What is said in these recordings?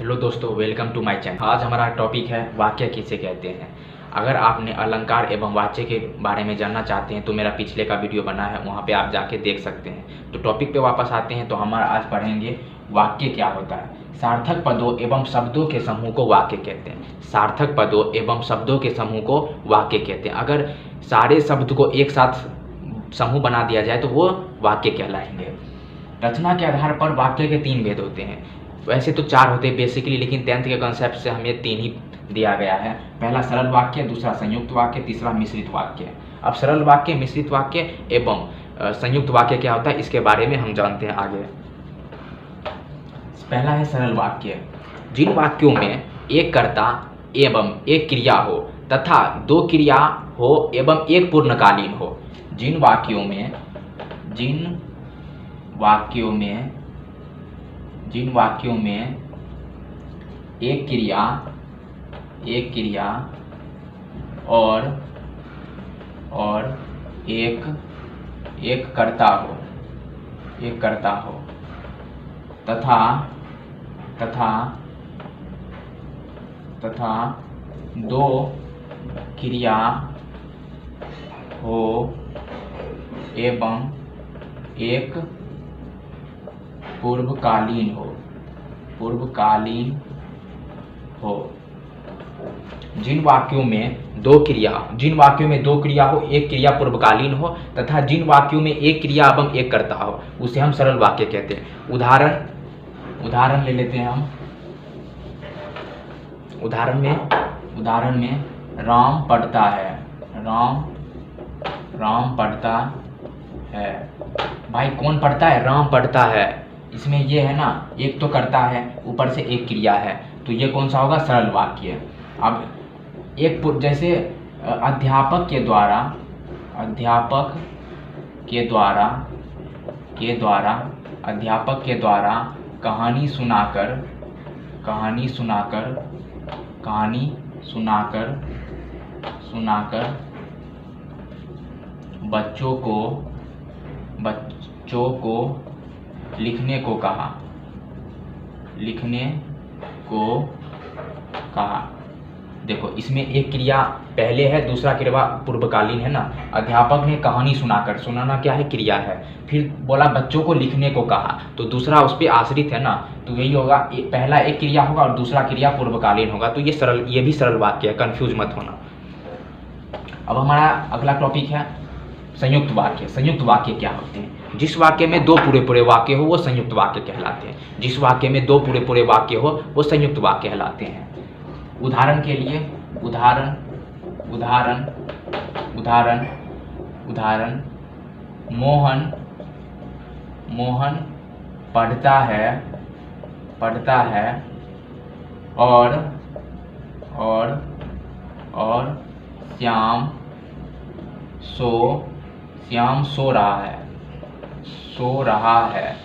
Hello दोस्तों, welcome to my channel. आज हमारा टॉपिक है वाक्य किसे कहते हैं। अगर आपने अलंकार एवं वाच्य के बारे में जानना चाहते हैं तो मेरा पिछले का वीडियो बना है, वहाँ पे आप जाके देख सकते हैं। तो टॉपिक पे वापस आते हैं। तो हमारा आज पढ़ेंगे वाक्य क्या होता है। सार्थक पदों एवं शब्दों के समूह को वाक्य कहते हैं। सार्थक पदों एवं शब्दों के समूह को वाक्य कहते हैं। अगर सारे शब्द को एक साथ समूह बना दिया जाए तो वो वाक्य कहलाएंगे। रचना के आधार पर वाक्य के 3 भेद होते हैं। वैसे तो 4 होते हैं बेसिकली, लेकिन 10th के कॉन्सेप्ट से हमें 3 ही दिया गया है। पहला सरल वाक्य, दूसरा संयुक्त वाक्य, तीसरा मिश्रित वाक्य। अब सरल वाक्य, मिश्रित वाक्य एवं संयुक्त वाक्य क्या होता है, इसके बारे में हम जानते हैं आगे। पहला है सरल वाक्य। जिन वाक्यों में एक कर्ता एवं एक क्रिया हो तथा 2 क्रिया हो एवं एक पूर्णकालीन हो। जिन वाक्यों में एक क्रिया और एक कर्ता हो तथा 2 क्रिया हो एवं एक पूर्वकालीन हो। जिन वाक्यों में 2 क्रिया हो, एक क्रिया पूर्वकालीन हो तथा जिन वाक्यों में एक क्रिया एवं एक कर्ता हो, उसे हम सरल वाक्य कहते हैं। उदाहरण ले लेते हैं हम। उदाहरण में राम पढ़ता है। भाई कौन पढ़ता है? राम पढ़ता है। इसमें ये है ना, एक तो कर्ता है, ऊपर से एक क्रिया है, तो ये कौन सा होगा? सरल वाक्य। अब जैसे अध्यापक के द्वारा कहानी सुनाकर बच्चों को लिखने को कहा। देखो, इसमें एक क्रिया पहले है, दूसरा क्रिया पूर्वकालीन है ना। अध्यापक ने कहानी सुनाकर, सुनाना क्या है? क्रिया है। फिर बोला बच्चों को लिखने को कहा, तो दूसरा उस पर आश्रित है ना, तो यही होगा। पहला एक क्रिया होगा और दूसरा क्रिया पूर्वकालीन होगा। तो ये भी सरल वाक्य है, कंफ्यूज मत होना। अब हमारा अगला टॉपिक है संयुक्त वाक्य। संयुक्त वाक्य क्या होते हैं? जिस वाक्य में 2 पूरे वाक्य हो वो संयुक्त वाक्य कहलाते हैं। जिस वाक्य में 2 पूरे वाक्य हो वो संयुक्त वाक्य कहलाते हैं। उदाहरण के लिए उदाहरण मोहन पढ़ता है और श्याम सो रहा है।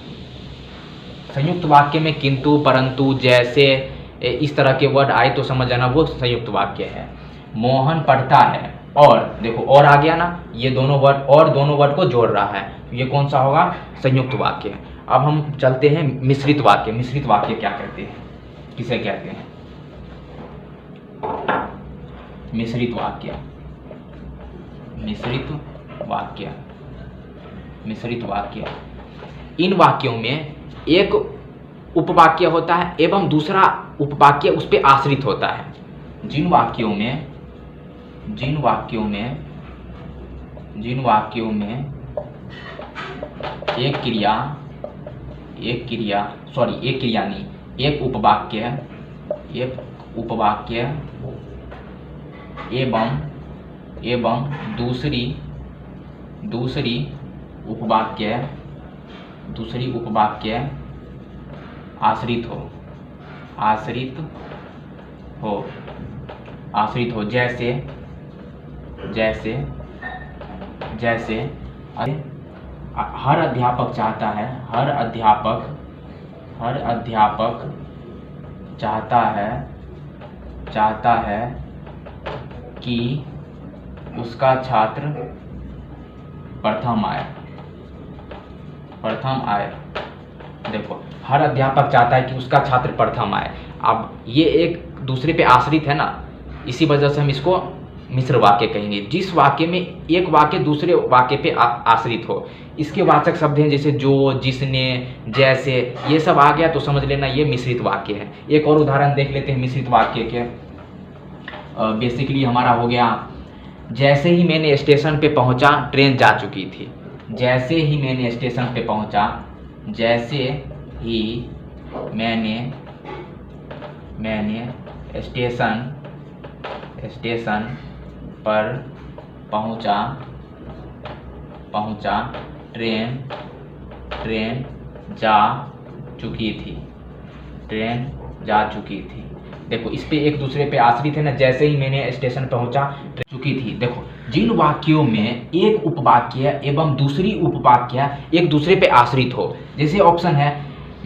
संयुक्त वाक्य में किंतु, परंतु, जैसे इस तरह के वर्ड आए तो समझ जाना वो संयुक्त वाक्य है। मोहन पढ़ता है और देखो और आ गया ना, ये दोनों वर्ड को जोड़ रहा है, तो ये कौन सा होगा? संयुक्त वाक्य। अब हम चलते हैं मिश्रित वाक्य। मिश्रित वाक्य क्या कहते हैं, किसे कहते हैं? मिश्रित वाक्य। इन वाक्यों में एक उपवाक्य होता है एवं दूसरा उपवाक्य उस पर आश्रित होता है। जिन वाक्यों में एक उपवाक्य एवं दूसरी उपवाक्य आश्रित हो। जैसे हर अध्यापक चाहता है कि उसका छात्र प्रथम आए। देखो, हर अध्यापक चाहता है कि उसका छात्र प्रथम आए। अब ये एक दूसरे पे आश्रित है ना, इसी वजह से हम इसको मिश्र वाक्य कहेंगे। जिस वाक्य में एक वाक्य दूसरे वाक्य पे आश्रित हो। इसके वाचक शब्द हैं जैसे जो, जिसने, जैसे, ये सब आ गया तो समझ लेना ये मिश्रित वाक्य है। एक और उदाहरण देख लेते हैं मिश्रित वाक्य के। बेसिकली हमारा हो गया, जैसे ही मैंने स्टेशन पे पहुंचा ट्रेन जा चुकी थी। जैसे ही मैंने स्टेशन पे पहुंचा, जैसे ही मैंने स्टेशन पर पहुंचा ट्रेन जा चुकी थी। देखो, इस पे एक दूसरे पे आश्रित है ना, जैसे ही मैंने स्टेशन पहुंचा चुकी थी। देखो, जिन वाक्यों में एक उपवाक्य एवं दूसरी उपवाक्य एक दूसरे पे आश्रित हो, जैसे ऑप्शन है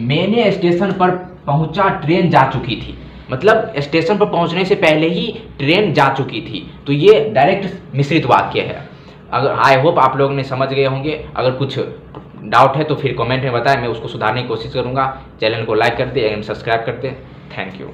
मैंने स्टेशन पर पहुंचा ट्रेन जा चुकी थी, मतलब स्टेशन पर पहुंचने से पहले ही ट्रेन जा चुकी थी, तो ये डायरेक्ट मिश्रित वाक्य है। अगर आई होप आप लोग ने समझ गए होंगे। अगर कुछ डाउट है तो फिर कमेंट में बताएं, मैं उसको सुधारने की कोशिश करूंगा। चैनल को लाइक कर दे एंड सब्सक्राइब कर दे। Thank you.